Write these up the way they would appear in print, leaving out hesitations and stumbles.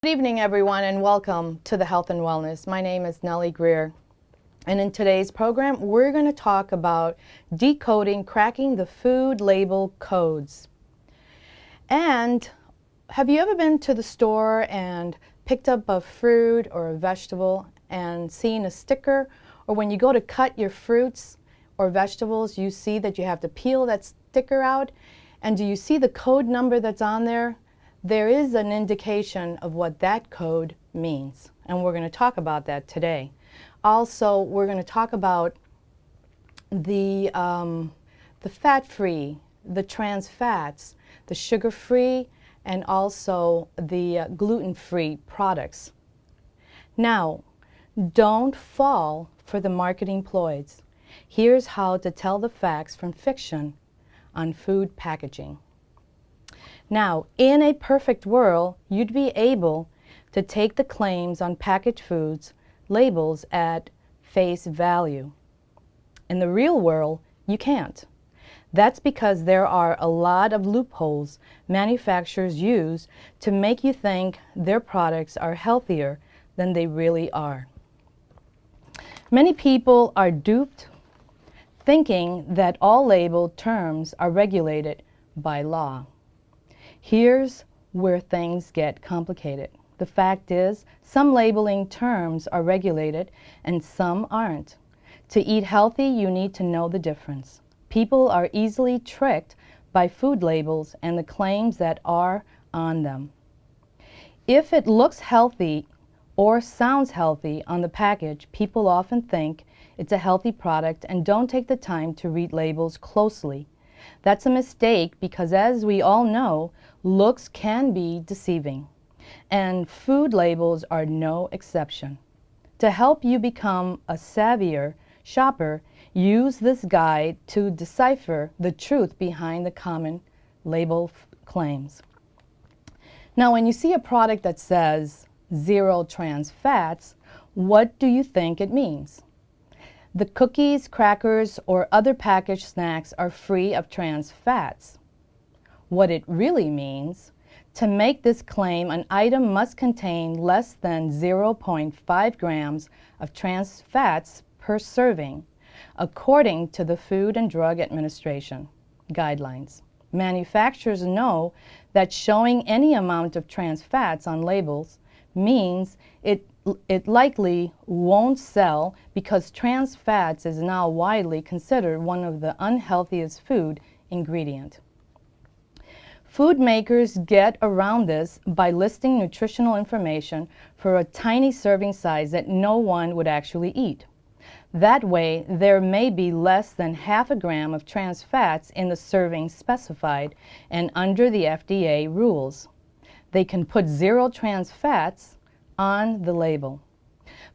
Good evening, everyone, and welcome to the Health and Wellness. My name is Nellie Greer, and in today's program, we're going to talk about decoding, cracking the food label codes. And have you ever been to the store and picked up a fruit or a vegetable and seen a sticker? Or when you go to cut your fruits or vegetables, you see that you have to peel that sticker out? And do you see the code number that's on there? There is an indication of what that code means, and we're going to talk about that today. Also, we're going to talk about the fat-free, the trans fats, the sugar-free, and also the gluten-free products. Now, don't fall for the marketing ploys. Here's how to tell the facts from fiction on food packaging. Now, in a perfect world, you'd be able to take the claims on packaged foods labels at face value. In the real world, you can't. That's because there are a lot of loopholes manufacturers use to make you think their products are healthier than they really are. Many people are duped thinking that all labeled terms are regulated by law. Here's where things get complicated. The fact is, some labeling terms are regulated and some aren't. To eat healthy, you need to know the difference. People are easily tricked by food labels and the claims that are on them. If it looks healthy or sounds healthy on the package, people often think it's a healthy product and don't take the time to read labels closely. That's a mistake because, as we all know, looks can be deceiving, and food labels are no exception. To help you become a savvier shopper, use this guide to decipher the truth behind the common label claims. Now, when you see a product that says zero trans fats, what do you think it means? The cookies, crackers, or other packaged snacks are free of trans fats. What it really means, to make this claim, an item must contain less than 0.5 grams of trans fats per serving, according to the Food and Drug Administration guidelines. Manufacturers know that showing any amount of trans fats on labels means it likely won't sell, because trans fats is now widely considered one of the unhealthiest food ingredients. Food makers get around this by listing nutritional information for a tiny serving size that no one would actually eat. That way, there may be less than half a gram of trans fats in the serving specified, and under the FDA rules, they can put zero trans fats on the label.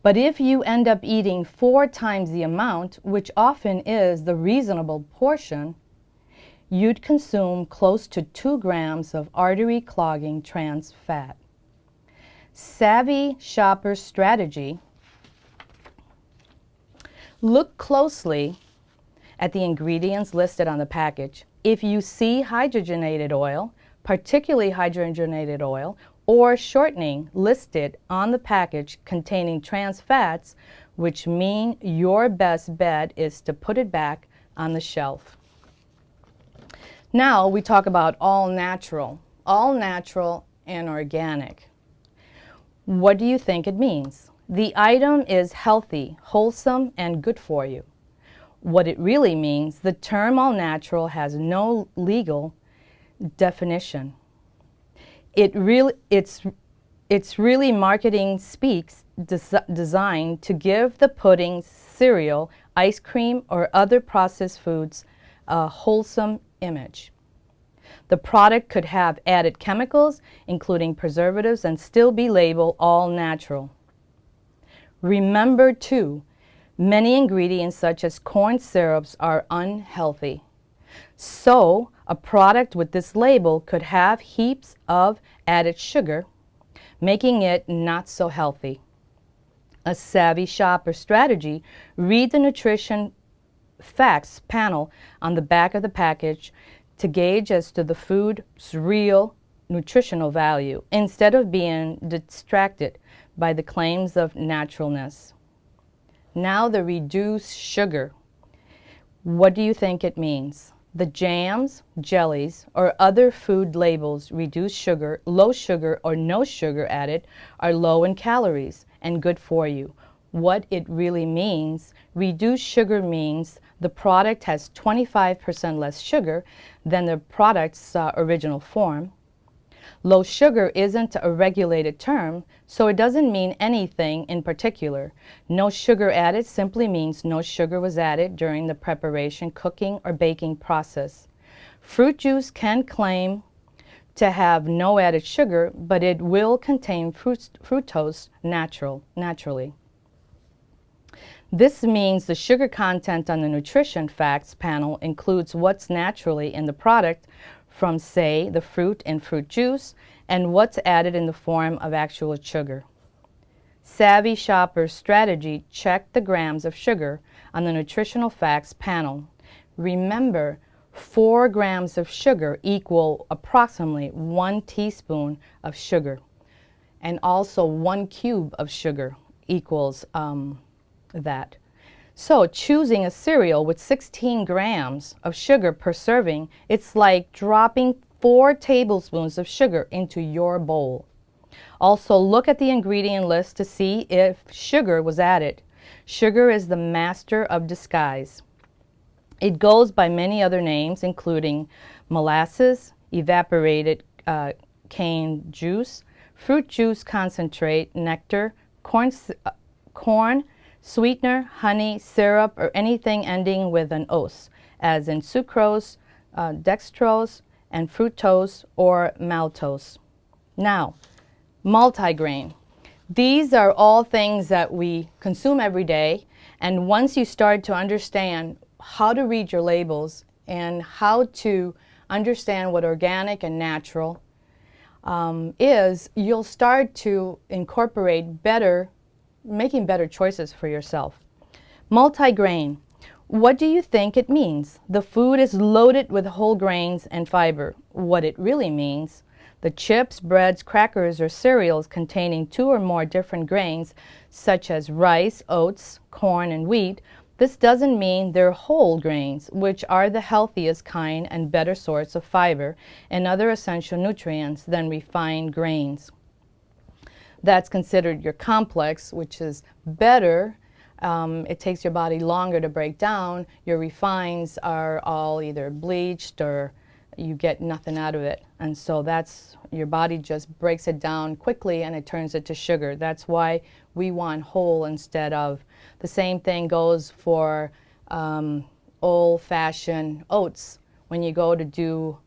But if you end up eating 4 times the amount, which often is the reasonable portion, you'd consume close to 2 grams of artery-clogging trans fat. Savvy shopper strategy: look closely at the ingredients listed on the package. If you see hydrogenated oil, particularly hydrogenated oil, or shortening listed on the package containing trans fats, which mean your best bet is to put it back on the shelf. Now we talk about all natural and organic. What do you think it means? The item is healthy, wholesome, and good for you. What it really means, the term all natural has no legal definition. It's really marketing speaks designed to give the pudding, cereal, ice cream, or other processed foods a wholesome image. The product could have added chemicals, including preservatives, and still be labeled all natural. Remember, too, many ingredients such as corn syrups are unhealthy. So, a product with this label could have heaps of added sugar, making it not so healthy. A savvy shopper strategy: read the nutrition facts panel on the back of the package to gauge as to the food's real nutritional value instead of being distracted by the claims of naturalness. Now the reduced sugar. What do you think it means? The jams, jellies, or other food labels reduce sugar, low sugar, or no sugar added are low in calories and good for you. What it really means, reduced sugar means the product has 25% less sugar than the product's original form. Low sugar isn't a regulated term, so it doesn't mean anything in particular. No sugar added simply means no sugar was added during the preparation, cooking, or baking process. Fruit juice can claim to have no added sugar, but it will contain fructose naturally. This means the sugar content on the nutrition facts panel includes what's naturally in the product from, say, the fruit and fruit juice, and what's added in the form of actual sugar. Savvy shopper's strategy: check the grams of sugar on the nutritional facts panel. Remember, 4 grams of sugar equal approximately 1 teaspoon of sugar, and also 1 cube of sugar equals that. So choosing a cereal with 16 grams of sugar per serving, it's like dropping 4 tablespoons of sugar into your bowl. Also, look at the ingredient list to see if sugar was added. Sugar is the master of disguise. It goes by many other names, including molasses, evaporated cane juice, fruit juice concentrate, nectar, corn, sweetener, honey, syrup, or anything ending with an "-ose", as in sucrose, dextrose, and fructose or maltose. Now, multigrain. These are all things that we consume every day, and once you start to understand how to read your labels and how to understand what organic and natural is, you'll start to incorporate making better choices for yourself. Multigrain. What do you think it means? The food is loaded with whole grains and fiber. What it really means, the chips, breads, crackers, or cereals containing 2 or more different grains, such as rice, oats, corn, and wheat, this doesn't mean they're whole grains, which are the healthiest kind and better source of fiber and other essential nutrients than refined grains. That's considered your complex, which is better. It takes your body longer to break down. Your refines are all either bleached or you get nothing out of it. And so that's, your body just breaks it down quickly and it turns it to sugar. That's why we want whole instead of. The same thing goes for old-fashioned oats when you go to do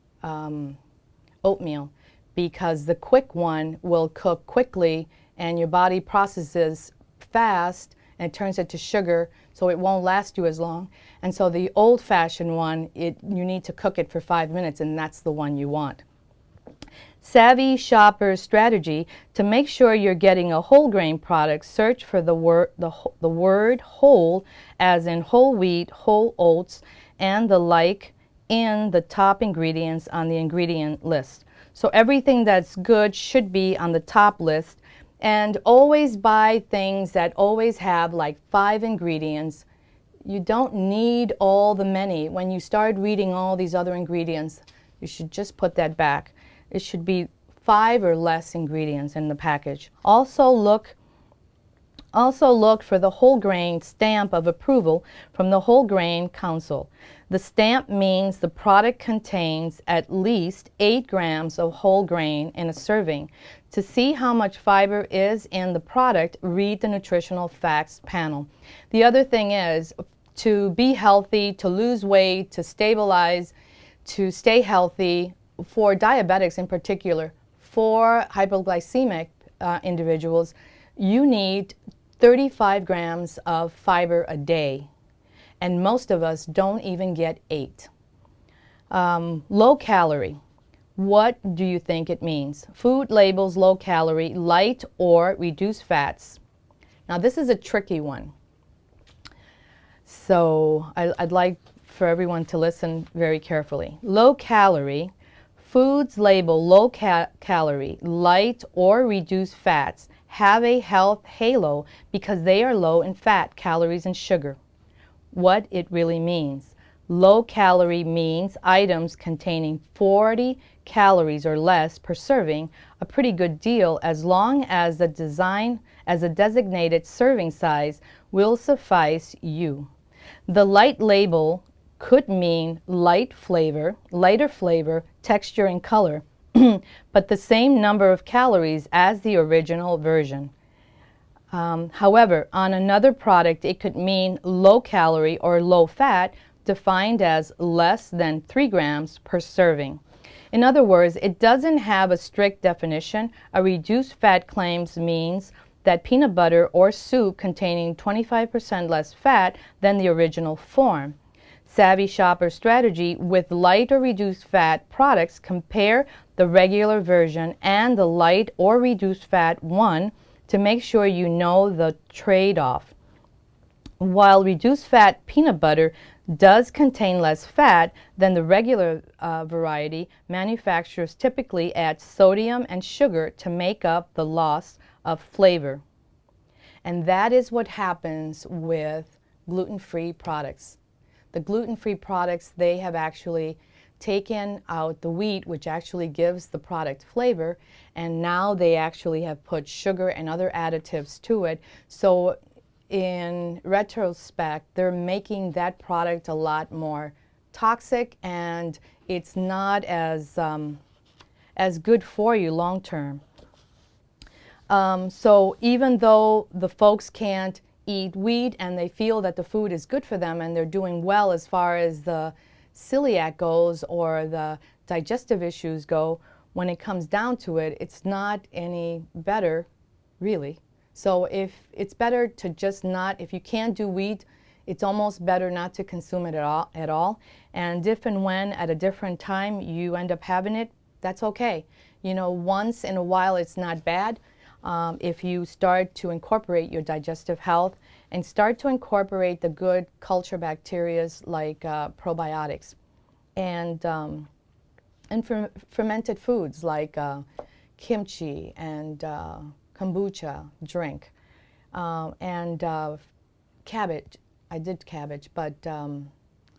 oatmeal, because the quick one will cook quickly and your body processes fast and it turns it to sugar, so it won't last you as long. And so the old-fashioned one, you need to cook it for 5 minutes, and that's the one you want. Savvy shopper's strategy: to make sure you're getting a whole grain product, search for the word whole, as in whole wheat, whole oats, and the like in the top ingredients on the ingredient list. So everything that's good should be on the top list, and always buy things that always have like 5 ingredients. You don't need all the many. When you start reading all these other ingredients, you should just put that back. It should be 5 or less ingredients in the package. Also look for the whole grain stamp of approval from the Whole Grain Council. The stamp means the product contains at least 8 grams of whole grain in a serving. To see how much fiber is in the product, read the nutritional facts panel. The other thing is, to be healthy, to lose weight, to stabilize, to stay healthy, for diabetics in particular, for hypoglycemic individuals, you need 35 grams of fiber a day, and most of us don't even get 8. Low calorie. What do you think it means? Food labels low calorie, light or reduced fats. Now this is a tricky one, so I'd like for everyone to listen very carefully. Low calorie Foods labeled low-calorie, light or reduced fats have a health halo because they are low in fat, calories, and sugar. What it really means. Low-calorie means items containing 40 calories or less per serving, a pretty good deal as long as the designated serving size will suffice you. The light label could mean lighter flavor, texture, and color, but the same number of calories as the original version. However, on another product, it could mean low calorie or low fat, defined as less than 3 grams per serving. In other words, it doesn't have a strict definition. A reduced fat claims means that peanut butter or soup containing 25% less fat than the original form. Savvy shopper strategy: with light or reduced fat products, compare the regular version and the light or reduced fat one to make sure you know the trade-off. While reduced fat peanut butter does contain less fat than the regular variety, manufacturers typically add sodium and sugar to make up the loss of flavor. And that is what happens with gluten-free products. The gluten-free products, they have actually taken out the wheat, which actually gives the product flavor, and now they actually have put sugar and other additives to it. So in retrospect, they're making that product a lot more toxic, and it's not as good for you long term. So even though the folks can't eat wheat and they feel that the food is good for them and they're doing well as far as the celiac goes or the digestive issues go, when it comes down to it, it's not any better, really. So if it's better to just not, if you can't do wheat, it's almost better not to consume it at all. And if and when at a different time you end up having it, that's okay. You know, once in a while it's not bad. If you start to incorporate your digestive health and start to incorporate the good culture bacteria like probiotics and fermented foods like kimchi and kombucha drink and cabbage. I did cabbage, but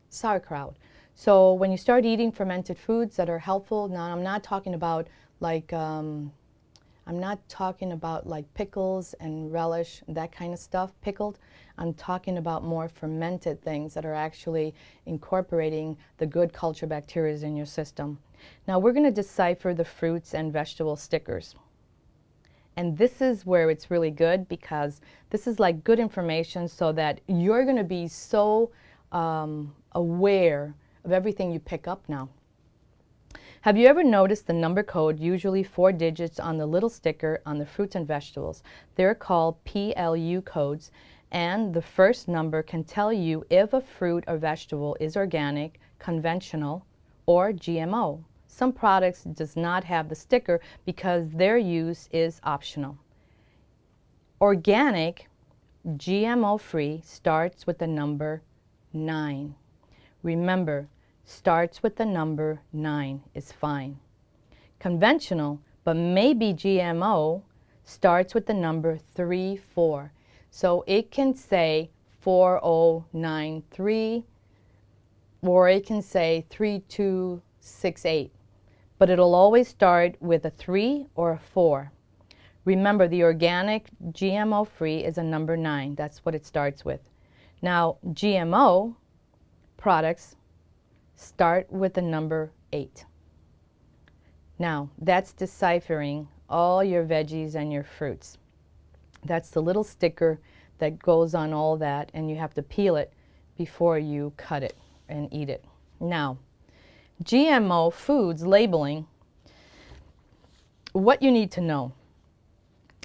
sauerkraut. So when you start eating fermented foods that are helpful, now I'm not talking about like pickles and relish, that kind of stuff, pickled. I'm talking about more fermented things that are actually incorporating the good culture bacteria in your system. Now we're going to decipher the fruits and vegetable stickers. And this is where it's really good, because this is like good information so that you're going to be so aware of everything you pick up now. Have you ever noticed the number code, usually 4 digits on the little sticker on the fruits and vegetables? They're called PLU codes, and the first number can tell you if a fruit or vegetable is organic, conventional, or GMO. Some products does not have the sticker because their use is optional. Organic, GMO-free starts with the number 9. Remember, starts with the number 9 is fine. Conventional, but maybe GMO, starts with the number 34. So it can say 4093, or it can say 3268. But it'll always start with a 3 or a 4. Remember, the organic GMO-free is a number 9. That's what it starts with. Now, GMO products start with the number 8. Now, that's deciphering all your veggies and your fruits. That's the little sticker that goes on all that, and you have to peel it before you cut it and eat it. Now, GMO foods labeling, what you need to know.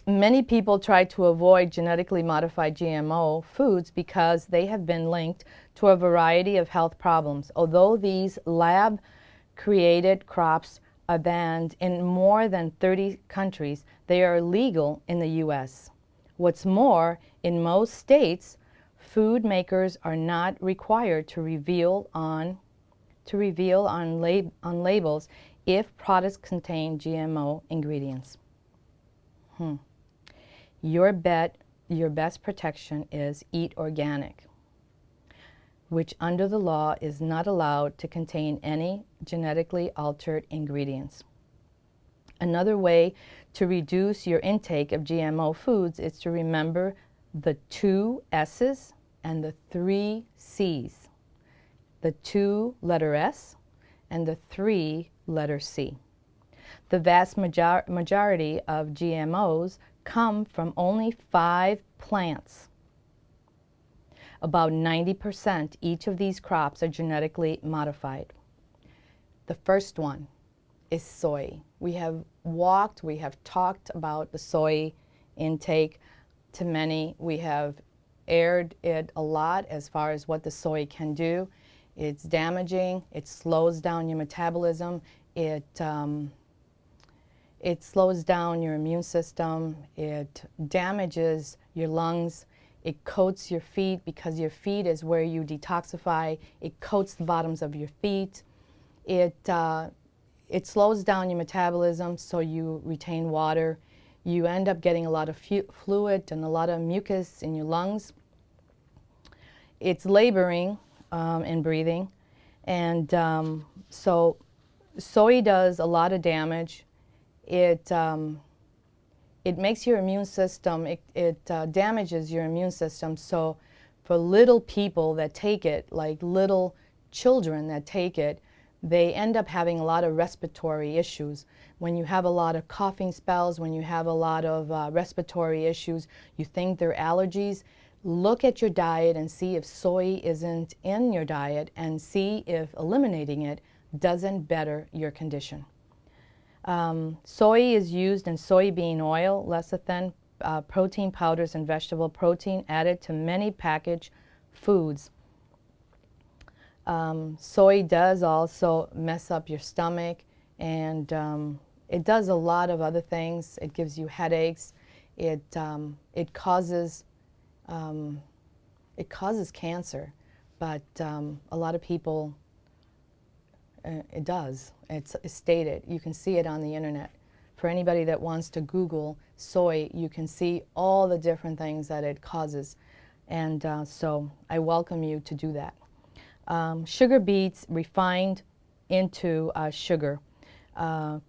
Many people try to avoid genetically modified GMO foods because they have been linked to a variety of health problems. Although these lab-created crops are banned in more than 30 countries, they are legal in the U.S. What's more, in most states, food makers are not required to reveal on labels if products contain GMO ingredients. Your best protection is eat organic, which under the law is not allowed to contain any genetically altered ingredients. Another way to reduce your intake of GMO foods is to remember the 2 S's and the 3 C's. The 2 letter S and the 3 letter C. The vast majority of GMOs come from only 5 plants. About 90% each of these crops are genetically modified. The first one is soy. We have talked about the soy intake to many. We have aired it a lot as far as what the soy can do. It's damaging, it slows down your metabolism, it slows down your immune system, it damages your lungs, it coats your feet because your feet is where you detoxify, it coats the bottoms of your feet, it slows down your metabolism so you retain water, you end up getting a lot of fluid and a lot of mucus in your lungs. It's laboring and breathing, and so soy does a lot of damage. It makes your immune system, it damages your immune system. So for little people that take it, like little children that take it, they end up having a lot of respiratory issues. When you have a lot of coughing spells, when you have a lot of respiratory issues, you think they're allergies, look at your diet and see if soy isn't in your diet and see if eliminating it doesn't better your condition. Soy is used in soybean oil, lecithin, protein powders, and vegetable protein added to many packaged foods. Soy does also mess up your stomach, and it does a lot of other things. It gives you headaches. It causes cancer, but a lot of people, it does. It's stated. You can see it on the internet. For anybody that wants to Google soy, you can see all the different things that it causes. And so I welcome you to do that. Sugar beets refined into sugar.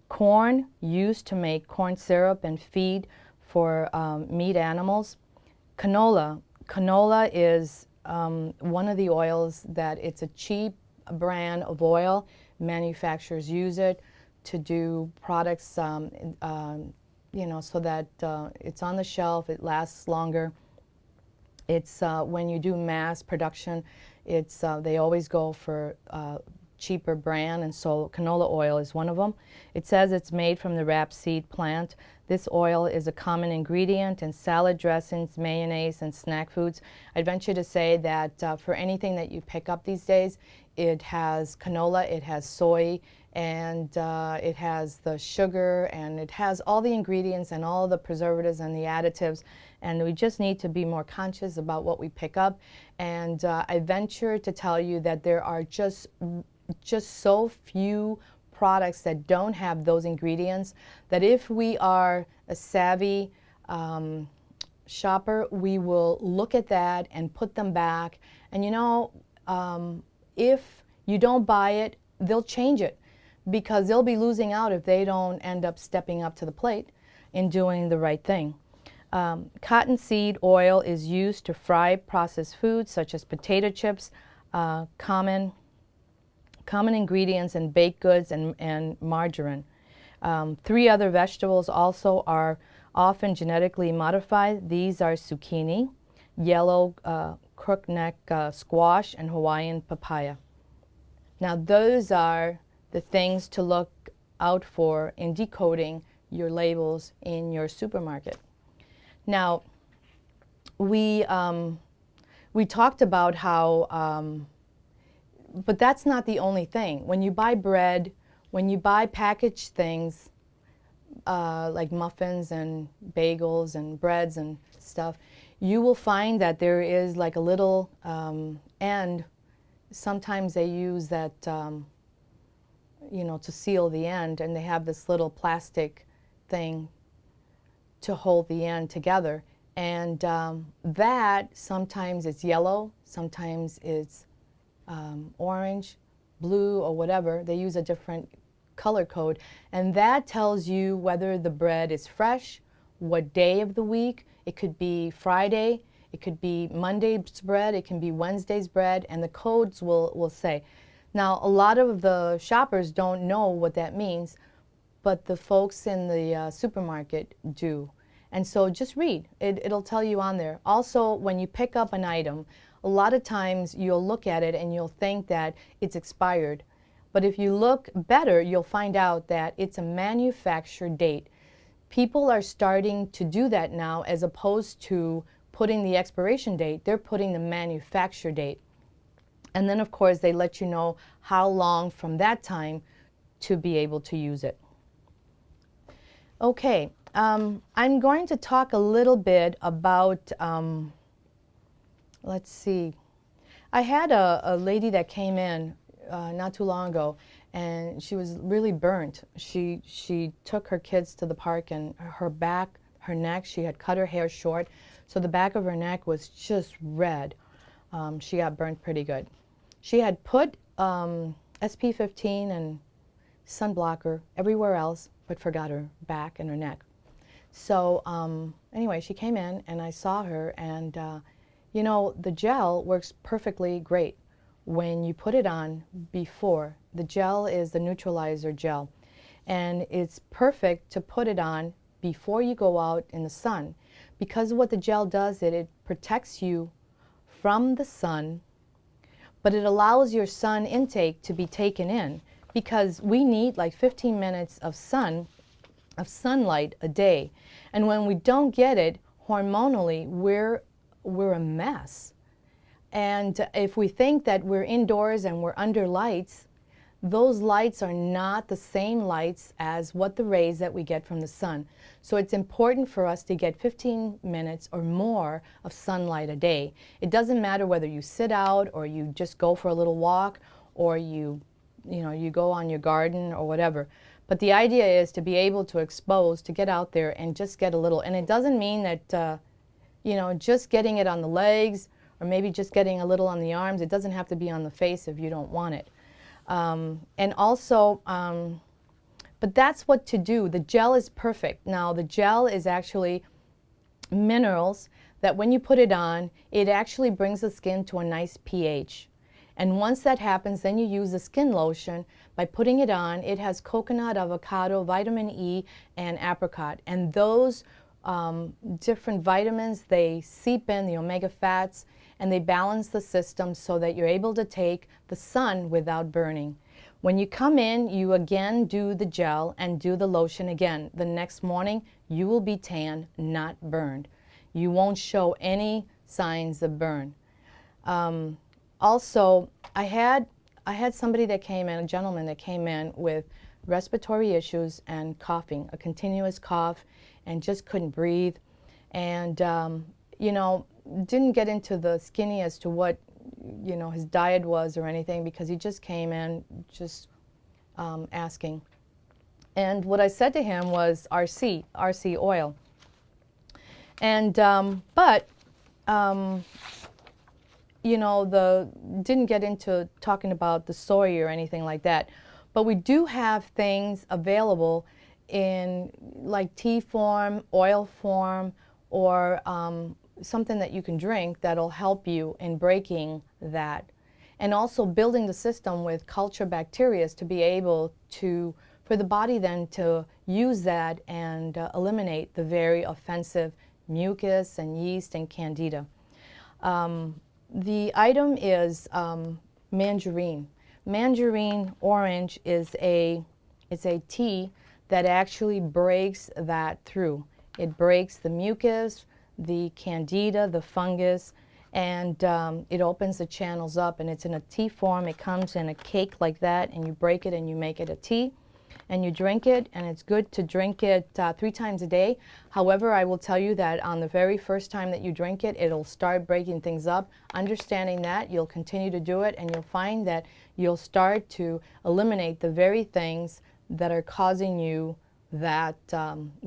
Corn used to make corn syrup and feed for meat animals. Canola is one of the oils that it's a cheap brand of oil. Manufacturers use it to do products, you know, so that it's on the shelf, it lasts longer. It's when you do mass production, it's they always go for cheaper brand, and so canola oil is one of them. It says it's made from the rapeseed plant. This oil is a common ingredient in salad dressings, mayonnaise, and snack foods. I'd venture to say that for anything that you pick up these days, it has canola, it has soy, and it has the sugar, and it has all the ingredients and all the preservatives and the additives. And we just need to be more conscious about what we pick up. And I venture to tell you that there are just so few products that don't have those ingredients, that if we are a savvy shopper, we will look at that and put them back. And you know, if you don't buy it, they'll change it, because they'll be losing out if they don't end up stepping up to the plate in doing the right thing. Cottonseed oil is used to fry processed foods such as potato chips, common ingredients in baked goods, and margarine. 3 other vegetables also are often genetically modified. These are zucchini, yellow crookneck squash, and Hawaiian papaya. Now those are the things to look out for in decoding your labels in your supermarket. Now, we talked about how, but that's not the only thing. When you buy bread, when you buy packaged things like muffins and bagels and breads and stuff, you will find that there is like a little end. Sometimes they use that you know, to seal the end, and they have this little plastic thing to hold the end together. And that sometimes it's yellow, sometimes it's orange, blue, or whatever. They use a different color code, and that tells you whether the bread is fresh, what day of the week. It could be Friday, it could be Monday's bread, it can be Wednesday's bread, and the codes will say. Now, a lot of the shoppers don't know what that means, but the folks in the supermarket do. And so just read. It'll tell you on there. Also, when you pick up an item, a lot of times you'll look at it and you'll think that it's expired. But if you look better, you'll find out that it's a manufacture date. People are starting to do that now, as opposed to putting the expiration date. They're putting the manufacture date. And then, of course, they let you know how long from that time to be able to use it. Okay, I'm going to talk a little bit about, let's see. I had a lady that came in not too long ago, and she was really burnt. She took her kids to the park, and her back, her neck, she had cut her hair short, so the back of her neck was just red. She got burnt pretty good. She had put SP15 and sunblocker everywhere else, but forgot her back and her neck. So anyway, she came in and I saw her, and you know, the gel works perfectly great when you put it on before. The gel is the neutralizer gel, and it's perfect to put it on before you go out in the sun, because what the gel does, it protects you from the sun, but it allows your sun intake to be taken in, because we need like 15 minutes of sunlight a day. And when we don't get it hormonally, we're a mess. And if we think that we're indoors and we're under lights, those lights are not the same lights as what the rays that we get from the sun. So it's important for us to get 15 minutes or more of sunlight a day. It doesn't matter whether you sit out or you just go for a little walk, or you go on your garden or whatever. But the idea is to be able to expose, to get out there and just get a little. And it doesn't mean that, just getting it on the legs, or maybe just getting a little on the arms. It doesn't have to be on the face if you don't want it. And also, but that's what to do. The gel is perfect. Now, the gel is actually minerals that when you put it on, it actually brings the skin to a nice pH. And once that happens, then you use the skin lotion by putting it on. It has coconut, avocado, vitamin E, and apricot. And those different vitamins, they seep in, the omega fats, and they balance the system so that you're able to take the sun without burning. When you come in, you again do the gel and do the lotion again. The next morning, you will be tan, not burned. You won't show any signs of burn. Also, I had somebody that came in, a gentleman that came in with respiratory issues and coughing, a continuous cough, and just couldn't breathe. And, didn't get into the skinny as to what, his diet was or anything, because he just came in just asking. And what I said to him was RC oil. And, didn't get into talking about the soy or anything like that. But we do have things available in like tea form, oil form, or something that you can drink that'll help you in breaking that. And also building the system with culture bacteria to be able to, for the body then to use that and eliminate the very offensive mucus and yeast and candida. The item is mangerine. Mangerine orange is a tea that actually breaks that through. It breaks the mucus, the candida, the fungus, and it opens the channels up, and it's in a tea form. It comes in a cake like that, and you break it and you make it a tea. and you drink it, and it's good to drink it 3 times a day. However, I will tell you that on the very first time that you drink it, it'll start breaking things up. Understanding that, you'll continue to do it, and you'll find that you'll start to eliminate the very things that are causing you that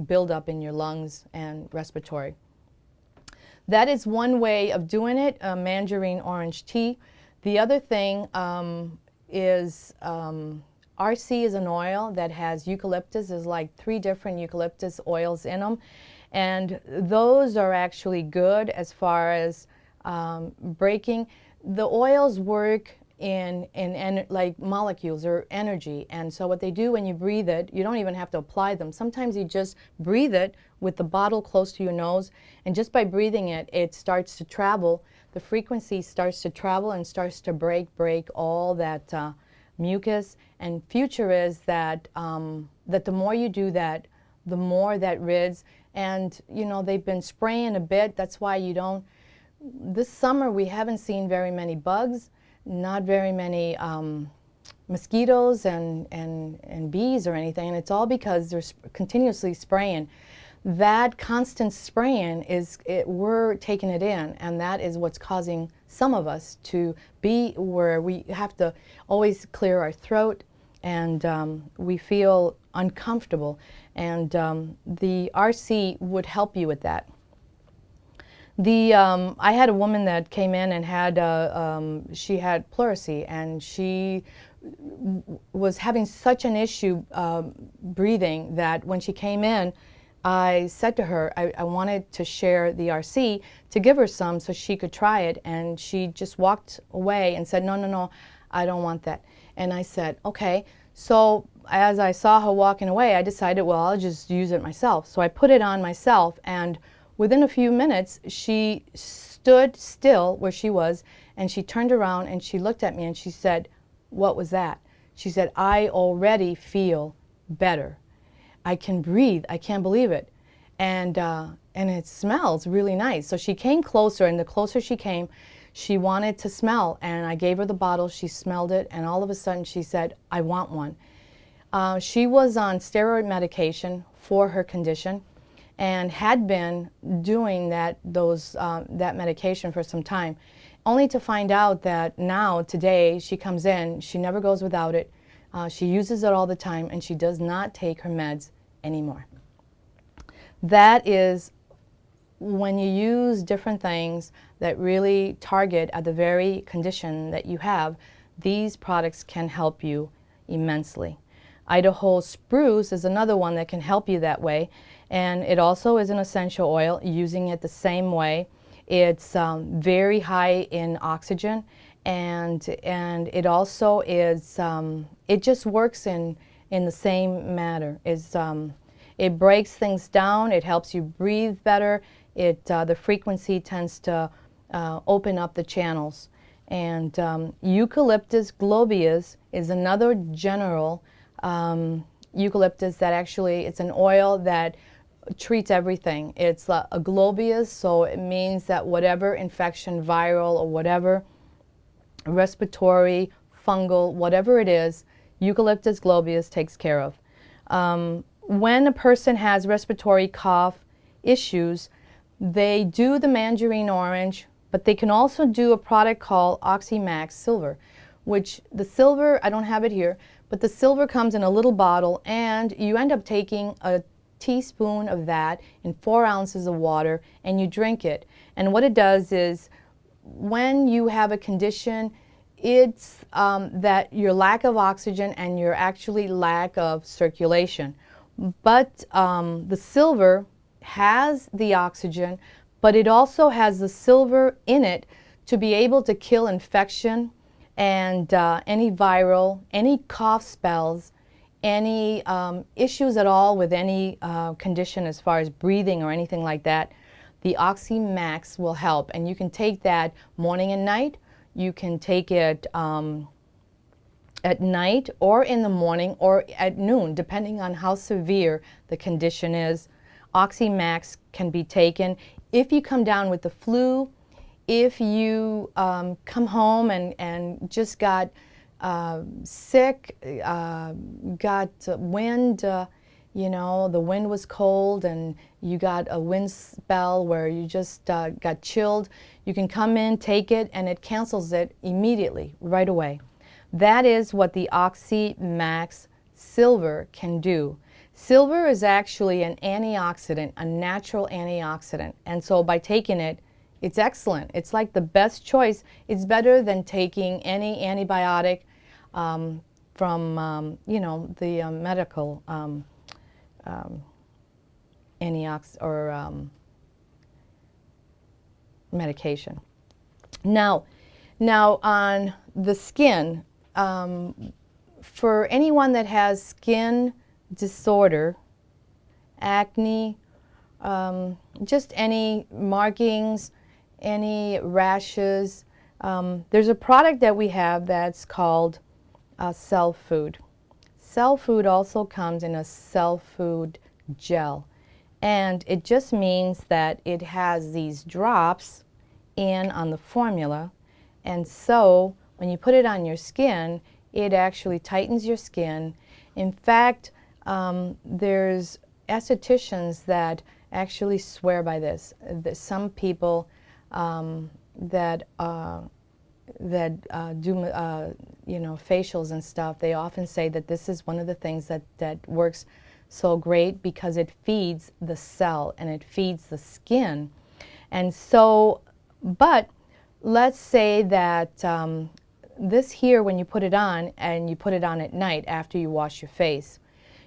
buildup in your lungs and respiratory. That is one way of doing it, mandarin orange tea. The other thing is RC is an oil that has eucalyptus. There's like 3 different eucalyptus oils in them, and those are actually good as far as breaking. The oils work in like molecules or energy, and so what they do when you breathe it, you don't even have to apply them. Sometimes you just breathe it with the bottle close to your nose, and just by breathing it, it starts to travel. The frequency starts to travel and starts to break all that mucus. And future is that that the more you do that, the more that rids. And you know, they've been spraying a bit. That's why you don't. This summer we haven't seen very many bugs, not very many mosquitoes and bees or anything, and it's all because they're continuously spraying. That constant spraying we're taking it in, and that is what's causing some of us to be where we have to always clear our throat, and we feel uncomfortable, and the RC would help you with that. I had a woman that came in and had she had pleurisy, and she was having such an issue breathing that when she came in, I said to her I wanted to share the RC to give her some so she could try it, and she just walked away and said, no, I don't want that. And I said, okay. So as I saw her walking away, I decided, well, I'll just use it myself. So I put it on myself, and within a few minutes, she stood still where she was, and she turned around and she looked at me and she said, what was that? She said, I already feel better. I can breathe. I can't believe it. And it smells really nice. So she came closer, and the closer she came, she wanted to smell. And I gave her the bottle. She smelled it, and all of a sudden she said, I want one. She was on steroid medication for her condition and had been doing that medication for some time, only to find out that now, today, she comes in, she never goes without it. She uses it all the time, and she does not take her meds anymore. That is when you use different things that really target at the very condition that you have, these products can help you immensely. Idaho spruce is another one that can help you that way, and it also is an essential oil, using it the same way. It's very high in oxygen, and it also is, it just works in the same manner. It breaks things down, it helps you breathe better, the frequency tends to open up the channels. And Eucalyptus globius is another general eucalyptus that actually, it's an oil that treats everything. It's a globius, so it means that whatever infection, viral or whatever, respiratory, fungal, whatever it is, Eucalyptus globius takes care of. When a person has respiratory cough issues, they do the mandarin orange, but they can also do a product called Oxymax Silver, which the silver, I don't have it here, but the silver comes in a little bottle, and you end up taking a teaspoon of that in 4 ounces of water, and you drink it. And what it does is, when you have a condition, it's that your lack of oxygen and your actually lack of circulation. But the silver has the oxygen, but it also has the silver in it to be able to kill infection and any viral, any cough spells, any issues at all with any condition as far as breathing or anything like that. The Oxymax will help, and you can take that morning and night. You can take it at night or in the morning or at noon, depending on how severe the condition is. Oxymax can be taken if you come down with the flu, if you come home and just got sick, got wind, you know, the wind was cold and you got a wind spell where you just got chilled, you can come in, take it, and it cancels it immediately, right away. That is what the Oxy Max Silver can do. Silver is actually an antioxidant, a natural antioxidant, and so by taking it, it's excellent. It's like the best choice. It's better than taking any antibiotic from, you know, the medical medication. Now on the skin, for anyone that has skin disorder, acne, just any markings, any rashes, there's a product that we have that's called Cell Food. Cell Food also comes in a Cell Food gel, and it just means that it has these drops in on the formula, and so when you put it on your skin, it actually tightens your skin. In fact, there's estheticians that actually swear by this. Some people that do you know, facials and stuff, they often say that this is one of the things that works so great because it feeds the cell and it feeds the skin. And so, but let's say that this here, when you put it on, and you put it on at night after you wash your face,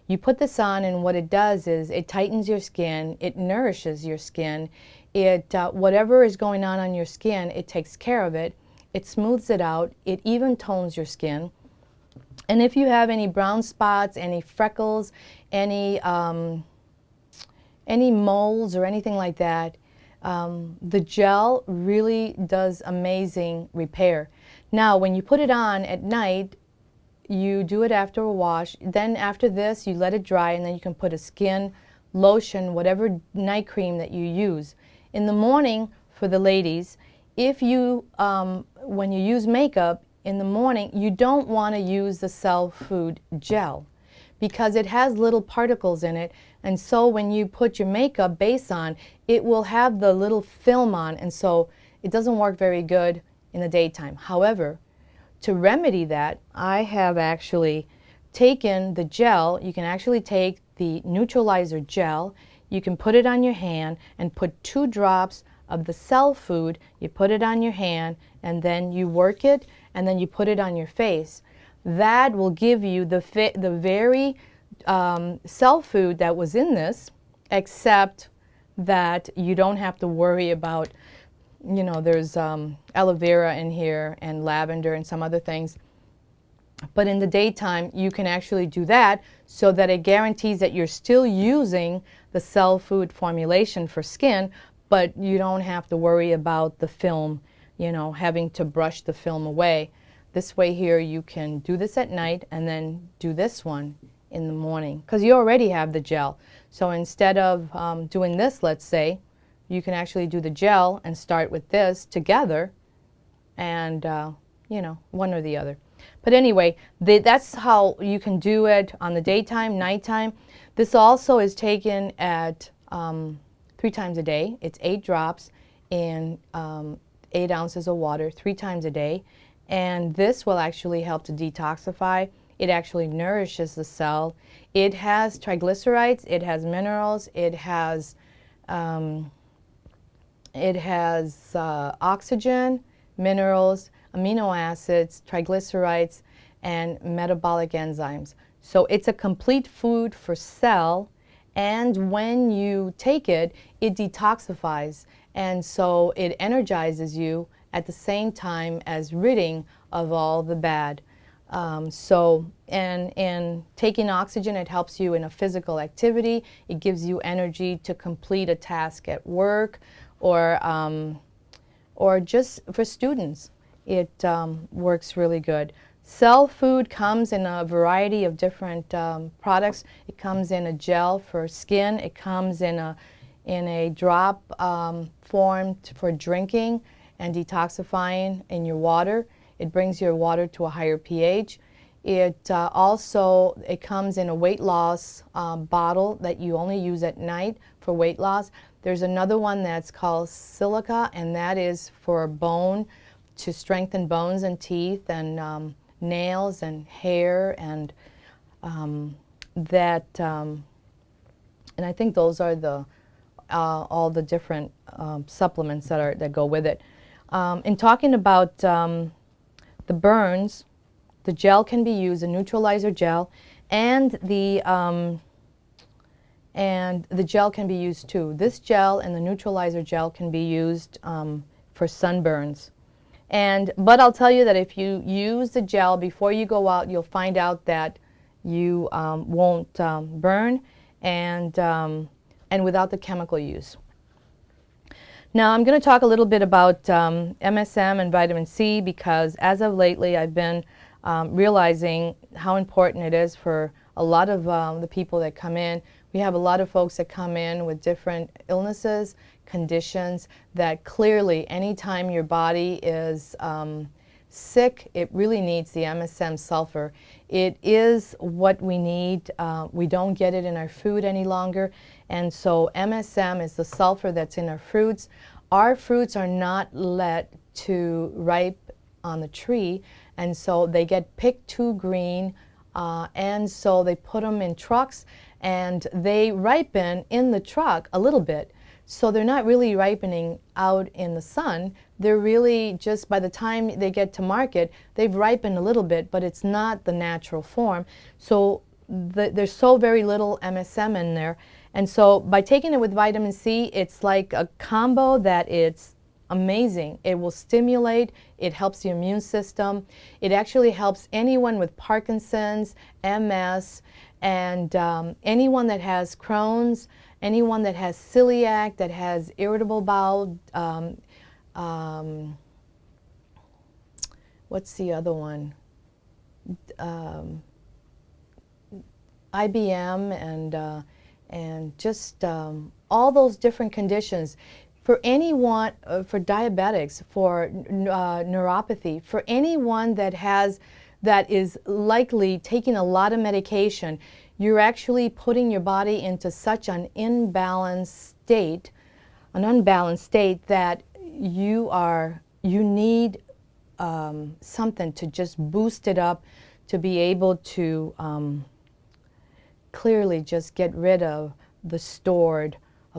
you put this on, and what it does is it tightens your skin, it nourishes your skin, it whatever is going on your skin, it takes care of it, it smooths it out, it even tones your skin. And if you have any brown spots, any freckles, any moles or anything like that, the gel really does amazing repair. Now, when you put it on at night, you do it after a wash. Then after this, you let it dry, and then you can put a skin lotion, whatever night cream that you use. In the morning, for the ladies, if you, when you use makeup in the morning, you don't want to use the Cell Food gel because it has little particles in it, and so when you put your makeup base on, it will have the little film on, and so it doesn't work very good in the daytime. However, to remedy that, I have actually taken the gel. You can actually take the neutralizer gel, you can put it on your hand and put 2 drops of the Cell Food, you put it on your hand, and then you work it, and then you put it on your face. That will give you the very Cell Food that was in this, except that you don't have to worry about, you know, there's aloe vera in here and lavender and some other things. But in the daytime, you can actually do that so that it guarantees that you're still using the Cell Food formulation for skin, but you don't have to worry about the film, you know, having to brush the film away. This way here, you can do this at night and then do this one in the morning, because you already have the gel. So instead of doing this, let's say, you can actually do the gel and start with this together, and you know, one or the other. But anyway, that's how you can do it on the daytime, nighttime. This also is taken at 3 times a day. It's 8 drops in 8 ounces of water 3 times a day. And this will actually help to detoxify. It actually nourishes the cell. It has triglycerides, it has minerals, it has oxygen, minerals, amino acids, triglycerides, and metabolic enzymes. So it's a complete food for cell, and when you take it, it detoxifies, and so it energizes you at the same time as ridding of all the bad. And taking oxygen, it helps you in a physical activity. It gives you energy to complete a task at work, or just for students. It works really good. Cell Food comes in a variety of different products. It comes in a gel for skin. It comes in a drop form for drinking and detoxifying in your water. It brings your water to a higher pH. It also, it comes in a weight loss bottle that you only use at night for weight loss. There's another one that's called silica, and that is for bone, to strengthen bones and teeth and nails and hair, and and I think those are the all the different supplements that go with it. In talking about the burns, the gel can be used, a neutralizer gel, and the gel can be used too. This gel and the neutralizer gel can be used for sunburns. But I'll tell you that if you use the gel before you go out, you'll find out that you won't burn, and without the chemical use. Now I'm going to talk a little bit about MSM and vitamin C, because as of lately I've been realizing how important it is for a lot of the people that come in. We have a lot of folks that come in with different illnesses, conditions, that clearly anytime your body is sick, it really needs the MSM sulfur. It is what we need. We don't get it in our food any longer, and so MSM is the sulfur that's in our fruits. Our fruits are not let to ripe on the tree, and so they get picked too green, and so they put them in trucks, and they ripen in the truck a little bit. So they're not really ripening out in the sun. They're really just, by the time they get to market, they've ripened a little bit, but it's not the natural form. So there's so very little MSM in there. And so by taking it with vitamin C, it's like a combo that it's amazing. It will stimulate, it helps the immune system. It actually helps anyone with Parkinson's, MS, and anyone that has Crohn's, anyone that has celiac, that has irritable bowel, what's the other one? IBM and just all those different conditions. For anyone, for diabetics, for neuropathy, for anyone that is likely taking a lot of medication, you're actually putting your body into such an unbalanced state that you need something to just boost it up, to be able to clearly just get rid of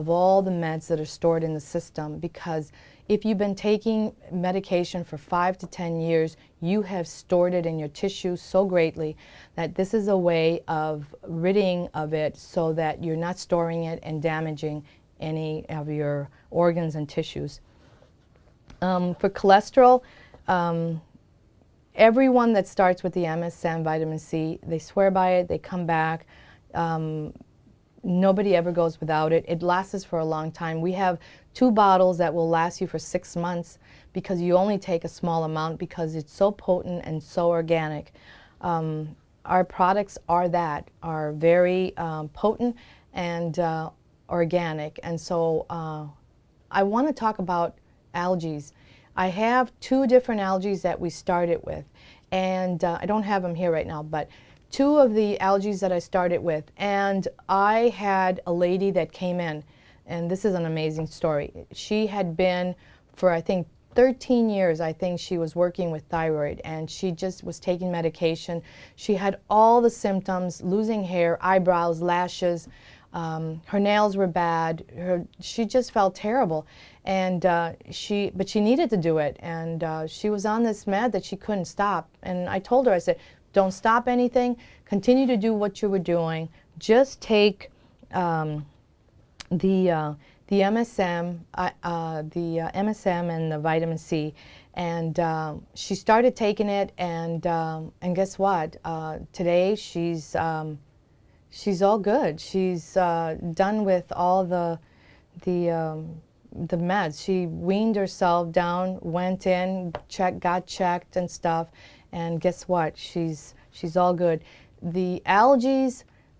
all the meds that are stored in the system. Because if you've been taking medication for 5 to 10 years, you have stored it in your tissue so greatly that this is a way of ridding of it, so that you're not storing it and damaging any of your organs and tissues. For cholesterol, everyone that starts with the MSM vitamin C, they swear by it, they come back. Nobody ever goes without it. It lasts for a long time. We have 2 bottles that will last you for 6 months, because you only take a small amount, because it's so potent and so organic. Our products are very potent and organic. And so I want to talk about algae. I have 2 different algae that we started with, and I don't have them here right now, but 2 of the algae that I started with. And I had a lady that came in, and this is an amazing story. She had been for, I think, 13 years, I think she was working with thyroid, and she just was taking medication. She had all the symptoms: losing hair, eyebrows, lashes, her nails were bad, she just felt terrible, and but she needed to do it, and she was on this med that she couldn't stop. And I told her, I said, don't stop anything, continue to do what you were doing, just take the MSM, MSM and the vitamin C. And she started taking it, and guess what? Today she's all good. She's done with all the meds. She weaned herself down, went in, got checked and stuff, and guess what? She's all good. The algae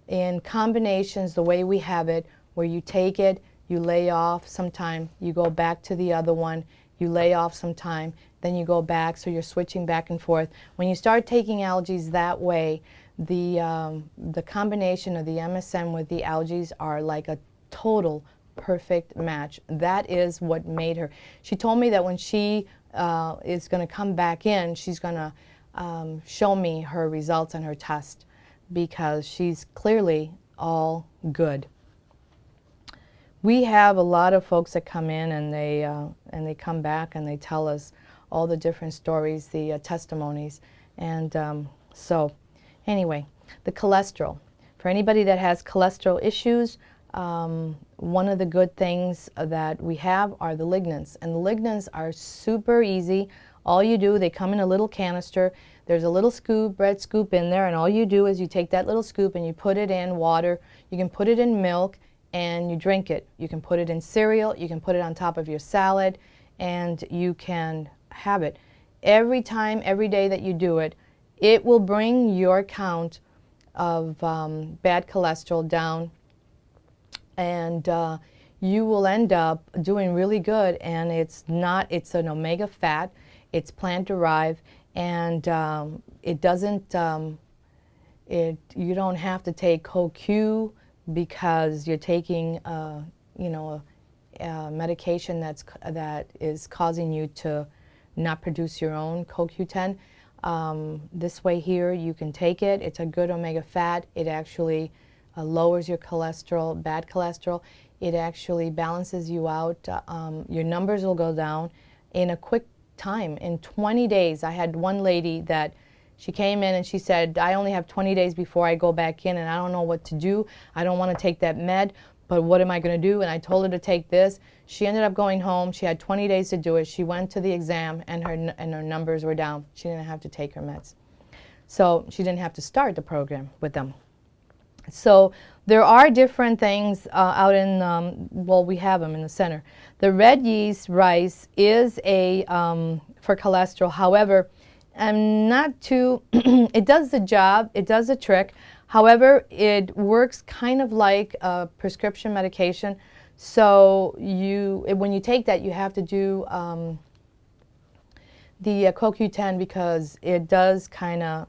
in combinations, the way we have it, where you take it, you lay off sometime, you go back to the other one, you lay off some time, then you go back, so you're switching back and forth. When you start taking algaes that way, the combination of the MSM with the algaes are like a total perfect match. That is what made her. She told me that when she is going to come back in, she's going to show me her results on her test, because she's clearly all good. We have a lot of folks that come in and they come back and they tell us all the different stories, the testimonies, and so anyway, the cholesterol. For anybody that has cholesterol issues, one of the good things that we have are the lignans, and the lignans are super easy. All you do, they come in a little canister. There's a little scoop, bread scoop in there, and all you do is you take that little scoop and you put it in water. You can put it in milk and you drink it. You can put it in cereal, you can put it on top of your salad, and you can have it. Every time, every day that you do it, it will bring your count of bad cholesterol down, and you will end up doing really good. And it's an omega fat, it's plant derived, and it doesn't, you don't have to take CoQ because you're taking, you know, a medication that is causing you to not produce your own CoQ10. This way here, you can take it. It's a good omega fat. It actually lowers your cholesterol, bad cholesterol. It actually balances you out. Your numbers will go down in a quick time. In 20 days, I had one lady that she came in and she said, I only have 20 days before I go back in, and I don't know what to do. I don't want to take that med, but what am I going to do? And I told her to take this. She ended up going home. She had 20 days to do it. She went to the exam, and her numbers were down. She didn't have to take her meds. So she didn't have to start the program with them. So there are different things out in, well, we have them in the center. The red yeast rice is a, for cholesterol. However, I'm not too, it does the job, it does the trick. However, it works kind of like a prescription medication. So when you take that, you have to do the CoQ10, because it does kind of,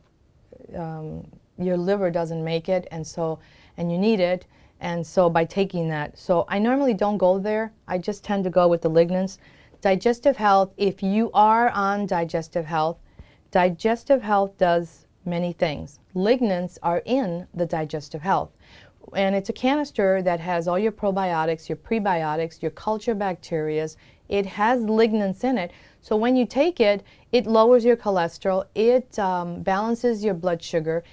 your liver doesn't make it, and you need it, and so by taking that. So I normally don't go there. I just tend to go with the lignans. Digestive health, if you are on digestive health does many things. Lignans are in the digestive health. And it's a canister that has all your probiotics, your prebiotics, your culture bacteria. It has lignans in it. So when you take it, it lowers your cholesterol. It balances your blood sugar.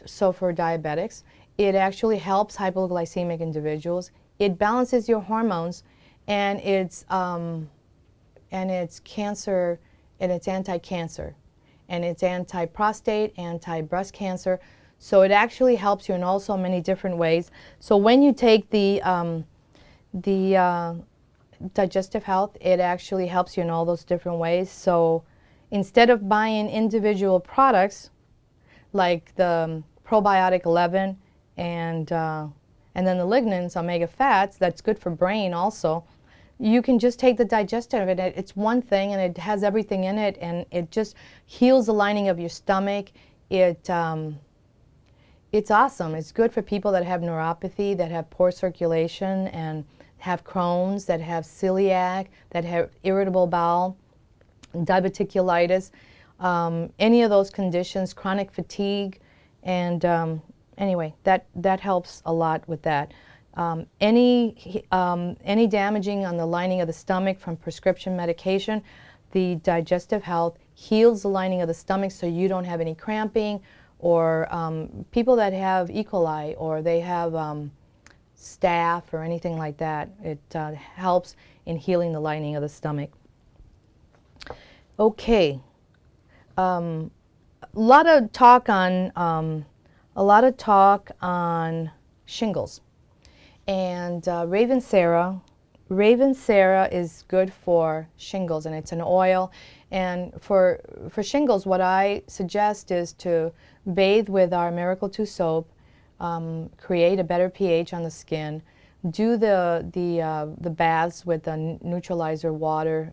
So for diabetics, it actually helps hypoglycemic individuals. It balances your hormones, and it's cancer, and it's anti-cancer, and it's anti-prostate, anti-breast cancer. So it actually helps you in also many different ways. So when you take the digestive health, it actually helps you in all those different ways. So instead of buying individual products like the probiotic 11 and then the lignans, omega fats, that's good for brain also, you can just take the digestive of it. It's one thing, and it has everything in it, and it just heals the lining of your stomach. It's awesome. It's good for people that have neuropathy, that have poor circulation, and have Crohn's, that have celiac, that have irritable bowel, diverticulitis, any of those conditions, chronic fatigue, and anyway, that helps a lot with that. Any damaging on the lining of the stomach from prescription medication, the digestive health heals the lining of the stomach so you don't have any cramping, or people that have E. coli, or they have staph or anything like that. It helps in healing the lining of the stomach. Okay, a lot of talk on shingles. And Raven Sarah is good for shingles, and it's an oil. And for shingles, what I suggest is to bathe with our Miracle 2 soap, create a better pH on the skin, do the baths with the neutralizer water,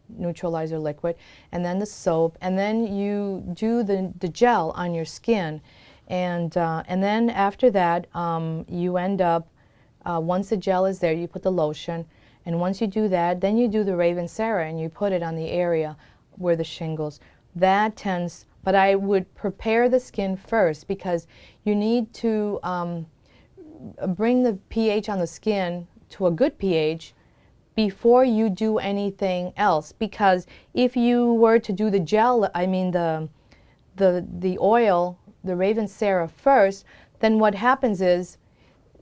neutralizer liquid, and then the soap, and then you do the gel on your skin. And then after that, you end up, once the gel is there, you put the lotion. And once you do that, then you do the Raven Sarah and you put it on the area where the shingles. That tends, but I would prepare the skin first, because you need to bring the pH on the skin to a good pH before you do anything else. Because if you were to do the gel, I mean the oil, the Raven Sarah first, then what happens is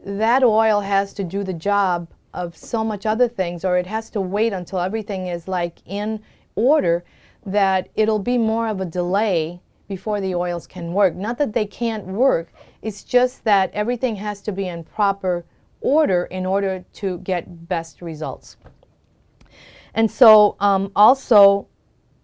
that oil has to do the job of so much other things, or it has to wait until everything is like in order, that it'll be more of a delay before the oils can work. Not that they can't work, it's just that everything has to be in proper order in order to get best results. And so also,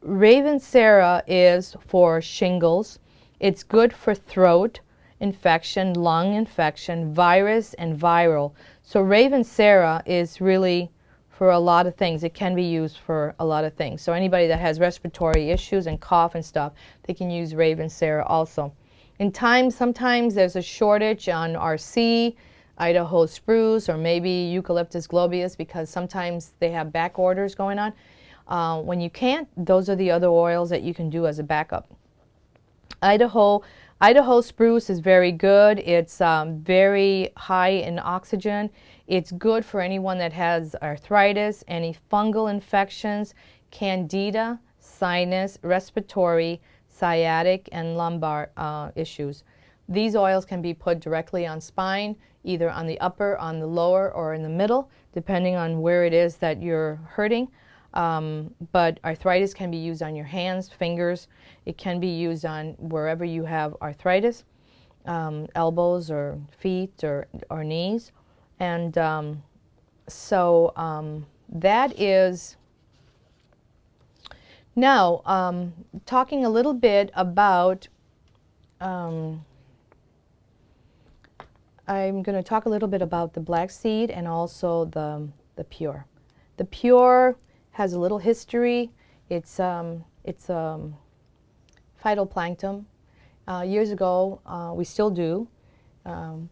Raven Sarah is for shingles. It's good for throat infection, lung infection, virus, and viral. So Raven Sarah is really for a lot of things. It can be used for a lot of things. So anybody that has respiratory issues and cough and stuff, they can use Raven Sarah also. In times, sometimes there's a shortage on RC, Idaho spruce, or maybe Eucalyptus globius, because sometimes they have back orders going on. When you can't, those are the other oils that you can do as a backup. Idaho spruce is very good. It's very high in oxygen. It's good for anyone that has arthritis, any fungal infections, candida, sinus, respiratory, sciatic, and lumbar issues. These oils can be put directly on spine, either on the upper, on the lower, or in the middle, depending on where it is that you're hurting. But arthritis can be used on your hands, fingers. It can be used on wherever you have arthritis, elbows or feet or knees. And that is, now talking a little bit about, I'm going to talk a little bit about the black seed and also the pure. The pure has a little history. It's phytoplankton. Years ago, we still do.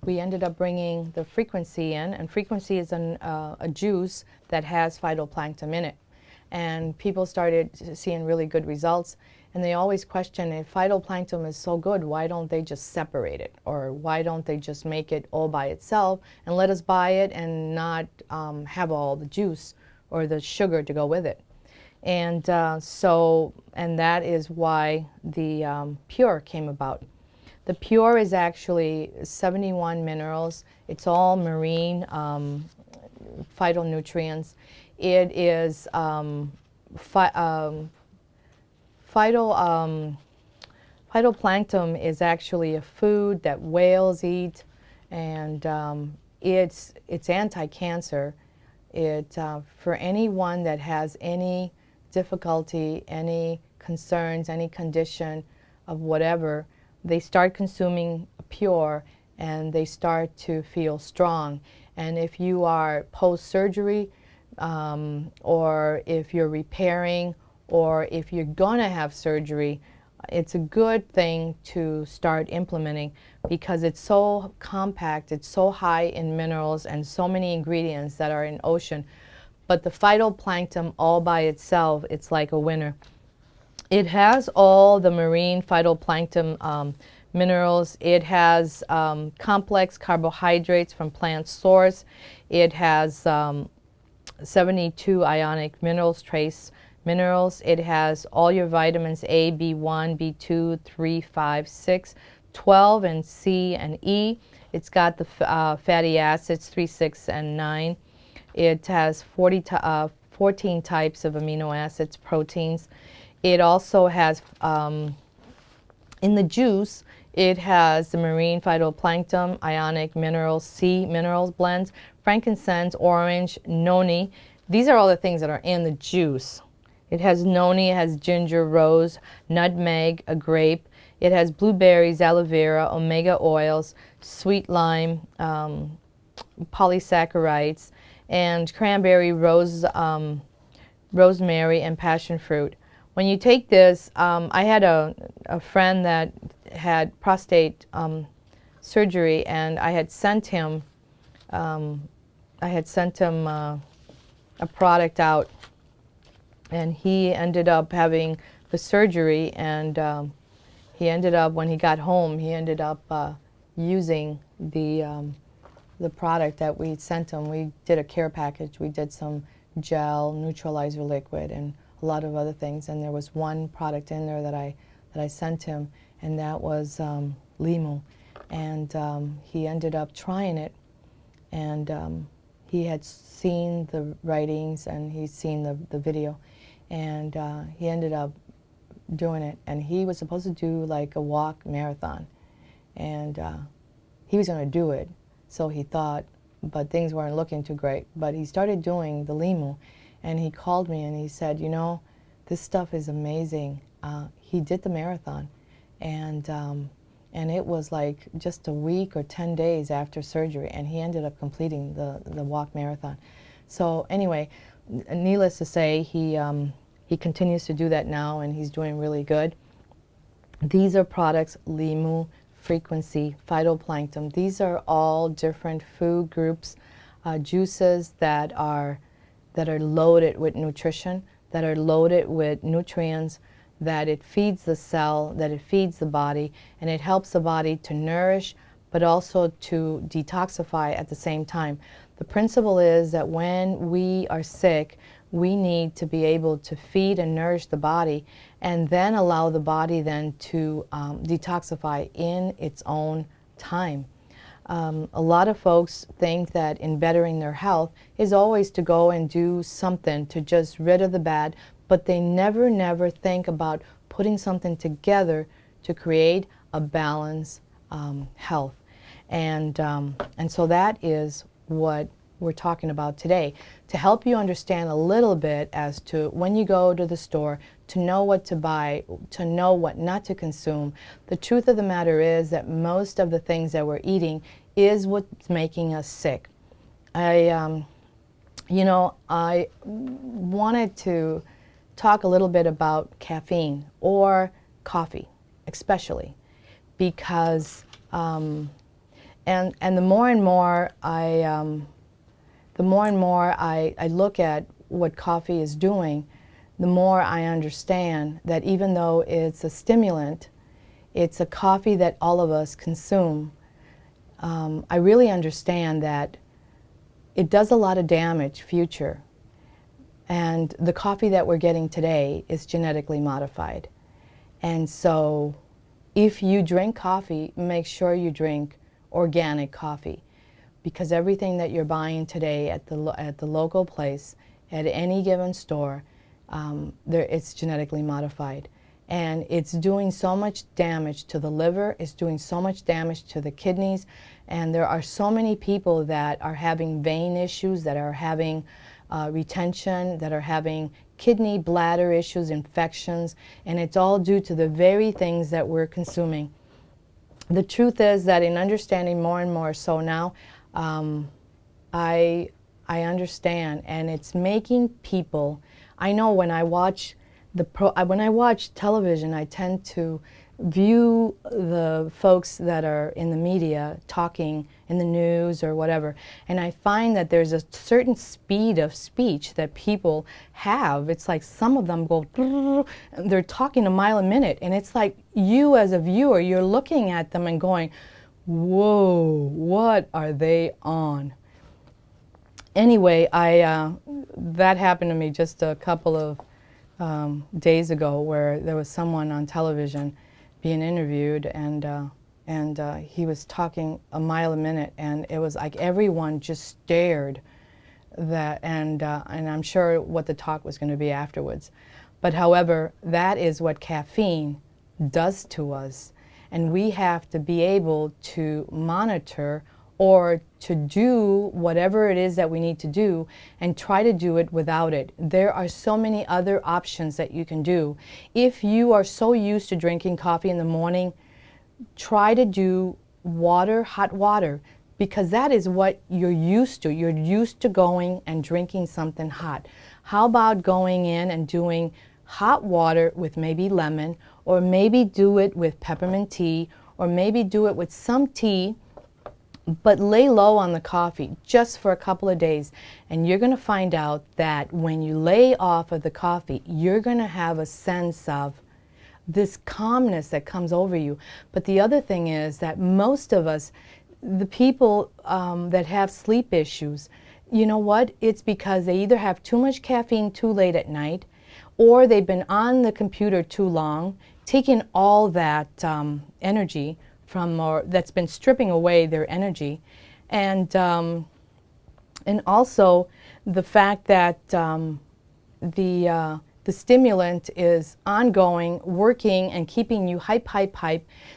We ended up bringing the frequency in, and frequency is a juice that has phytoplankton in it. And people started seeing really good results, and they always question, if phytoplankton is so good, why don't they just separate it? Or why don't they just make it all by itself and let us buy it and not have all the juice or the sugar to go with it? And and that is why the pure came about. The pure is actually 71 minerals. It's all marine phytonutrients. It is phytoplankton is actually a food that whales eat, and it's anti-cancer. For anyone that has any difficulty, any concerns, any condition of whatever, they start consuming pure and they start to feel strong. And if you are post-surgery, or if you're repairing, or if you're gonna have surgery, it's a good thing to start implementing, because it's so compact, it's so high in minerals and so many ingredients that are in ocean. But the phytoplankton all by itself, it's like a winner. It has all the marine phytoplankton minerals. It has complex carbohydrates from plant source. It has 72 ionic minerals, trace minerals. It has all your vitamins A, B1, B2, 3, 5, 6, 12, and C and E. It's got the fatty acids, 3, 6, and 9. It has 14 types of amino acids, proteins. It also has, in the juice, it has the marine phytoplankton, ionic minerals, C minerals blends, frankincense, orange, noni. These are all the things that are in the juice. It has noni, it has ginger, rose, nutmeg, a grape. It has blueberries, aloe vera, omega oils, sweet lime, polysaccharides, and cranberry, rose rosemary, and passion fruit. When you take this, I had a friend that had prostate surgery, and I had sent him a product out, and he ended up having the surgery, and he ended up, when he got home, he ended up using the product that we sent him. We did a care package. We did some gel, neutralizer liquid, and a lot of other things, and there was one product in there that I sent him, and that was Limu, and he ended up trying it, and he had seen the writings and he'd seen the video, and he ended up doing it, and he was supposed to do like a walk marathon, and he was going to do it, so he thought, but things weren't looking too great. But he started doing the Limu, and he called me and he said, you know, this stuff is amazing. He did the marathon, and it was like just a week or 10 days after surgery, and he ended up completing the walk marathon. So anyway, needless to say, he continues to do that now, and he's doing really good. These are products: Limu, Frequency, Phytoplankton. These are all different food groups, juices that are loaded with nutrition, that are loaded with nutrients, that it feeds the cell, that it feeds the body, and it helps the body to nourish, but also to detoxify at the same time. The principle is that when we are sick, we need to be able to feed and nourish the body, and then allow the body then to detoxify in its own time. A lot of folks think that in bettering their health is always to go and do something to just rid of the bad, but they never think about putting something together to create a balanced health. And so that is what we're talking about today, to help you understand a little bit as to when you go to the store, to know what to buy, to know what not to consume. The truth of the matter is that most of the things that we're eating is what's making us sick. I wanted to talk a little bit about caffeine, or coffee especially, because and the more and more I look at what coffee is doing, the more I understand that even though it's a stimulant, it's a coffee that all of us consume. I really understand that it does a lot of damage future. And the coffee that we're getting today is genetically modified. And so if you drink coffee, make sure you drink organic coffee, because everything that you're buying today at the local place, at any given store, it's genetically modified. And it's doing so much damage to the liver, it's doing so much damage to the kidneys, and there are so many people that are having vein issues, that are having retention, that are having kidney, bladder issues, infections, and it's all due to the very things that we're consuming. The truth is that in understanding more and more so now, I understand, and it's making people, I know when I watch when I watch television, I tend to view the folks that are in the media talking in the news or whatever, and I find that there's a certain speed of speech that people have. It's like some of them go, they're talking a mile a minute, and it's like you as a viewer, you're looking at them and going, whoa, what are they on? Anyway, that happened to me just a couple of days ago, where there was someone on television being interviewed, and he was talking a mile a minute, and it was like everyone just stared, and I'm sure what the talk was going to be afterwards. But however, that is what caffeine does to us, and we have to be able to monitor or to do whatever it is that we need to do, and try to do it without it. There are so many other options that you can do. If you are so used to drinking coffee in the morning, try to do water, hot water, because that is what you're used to. You're used to going and drinking something hot. How about going in and doing hot water with maybe lemon, or maybe do it with peppermint tea, or maybe do it with some tea, but lay low on the coffee just for a couple of days. And you're going to find out that when you lay off of the coffee, you're going to have a sense of this calmness that comes over you. But the other thing is that most of us, the people that have sleep issues, you know what? It's because they either have too much caffeine too late at night, or they've been on the computer too long, taking all that energy from, or that's been stripping away their energy, and also the fact that the stimulant is ongoing, working, and keeping you hype.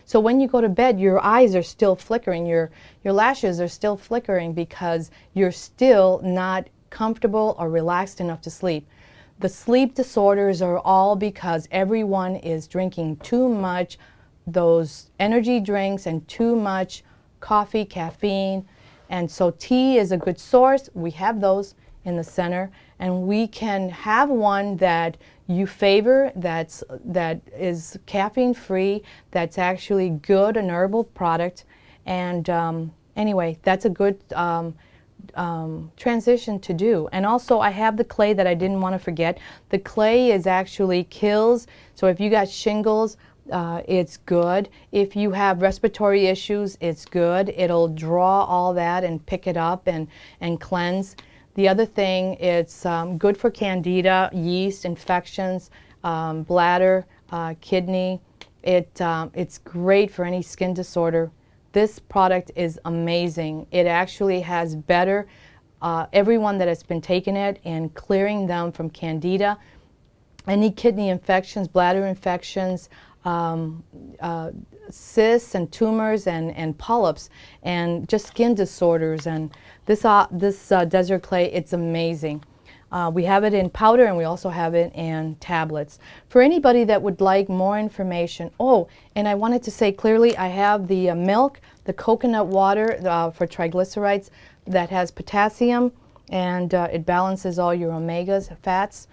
So when you go to bed, your eyes are still flickering, your lashes are still flickering because you're still not comfortable or relaxed enough to sleep. The sleep disorders are all because everyone is drinking too much those energy drinks and too much coffee, caffeine. And so tea is a good source. We have those in the center, and we can have one that you favor that is caffeine free, that's actually good, an herbal product. And anyway, that's a good transition to do. And also I have the clay that I didn't want to forget. The clay is actually kills, so if you got shingles, it's good. If you have respiratory issues, it's good. It'll draw all that and pick it up and cleanse. The other thing, it's good for candida, yeast, infections, bladder, kidney. It's great for any skin disorder. This product is amazing. It actually has better everyone that has been taking it and clearing them from candida, any kidney infections, bladder infections, cysts and tumors and polyps, and just skin disorders. And this desert clay, it's amazing. We have it in powder, and we also have it in tablets. For anybody that would like more information, oh, and I wanted to say clearly, I have the milk, the coconut water for triglycerides that has potassium, and it balances all your omegas, fats.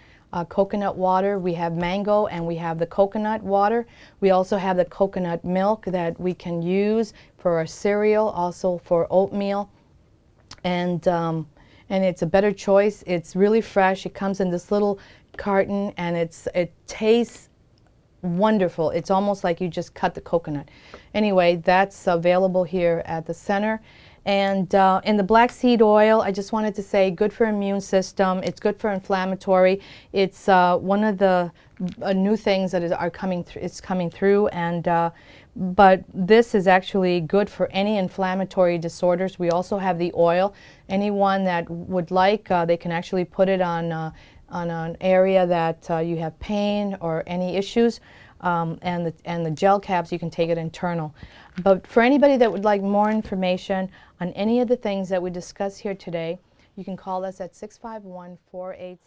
Coconut water, we have mango, and we have the coconut water. We also have the coconut milk that we can use for our cereal, also for oatmeal, and it's a better choice. It's really fresh. It comes in this little carton, and it tastes wonderful. It's almost like you just cut the coconut. Anyway, that's available here at the center. And in the black seed oil, I just wanted to say, good for immune system. It's good for inflammatory. It's one of the new things that are coming through. It's coming through, and but this is actually good for any inflammatory disorders. We also have the oil. Anyone that would like, they can actually put it on an area that you have pain or any issues. And the gel caps, you can take it internal. But for anybody that would like more information on any of the things that we discussed here today, you can call us at 651-486-0525.